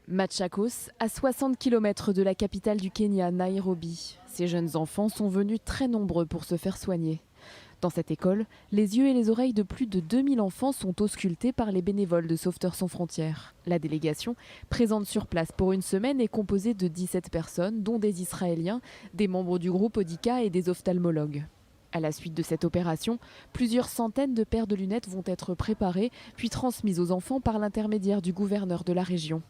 Machakos, à 60 km de la capitale du Kenya, Nairobi. Ces jeunes enfants sont venus très nombreux pour se faire soigner. Dans cette école, les yeux et les oreilles de plus de 2000 enfants sont auscultés par les bénévoles de Sauveteurs sans frontières. La délégation, présente sur place pour une semaine, est composée de 17 personnes, dont des Israéliens, des membres du groupe Odika et des ophtalmologues. À la suite de cette opération, plusieurs centaines de paires de lunettes vont être préparées, puis transmises aux enfants par l'intermédiaire du gouverneur de la région.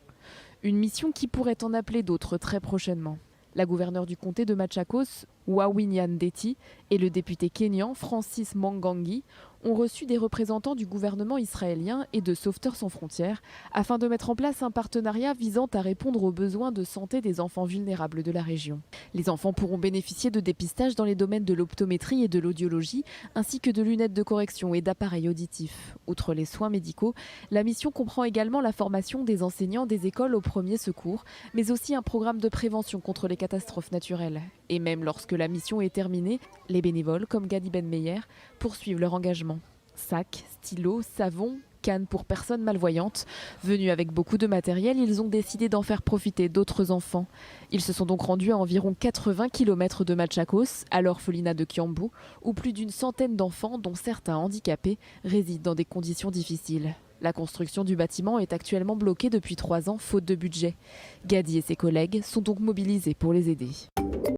Une mission qui pourrait en appeler d'autres très prochainement. La gouverneure du comté de Machakos, Wawinyan Deti, et le député kényan Francis Mwangangi ont reçu des représentants du gouvernement israélien et de Sauveteurs sans frontières afin de mettre en place un partenariat visant à répondre aux besoins de santé des enfants vulnérables de la région. Les enfants pourront bénéficier de dépistage dans les domaines de l'optométrie et de l'audiologie, ainsi que de lunettes de correction et d'appareils auditifs. Outre les soins médicaux, la mission comprend également la formation des enseignants des écoles aux premiers secours, mais aussi un programme de prévention contre les catastrophes naturelles. Et même lorsque la mission est terminée, les bénévoles, comme Gadi Ben Meyer, poursuivent leur engagement. Sacs, stylos, savons, cannes pour personnes malvoyantes. Venus avec beaucoup de matériel, ils ont décidé d'en faire profiter d'autres enfants. Ils se sont donc rendus à environ 80 km de Machakos, à l'orphelinat de Kiambu, où plus d'une centaine d'enfants, dont certains handicapés, résident dans des conditions difficiles. La construction du bâtiment est actuellement bloquée depuis 3 ans, faute de budget. Gadi et ses collègues sont donc mobilisés pour les aider.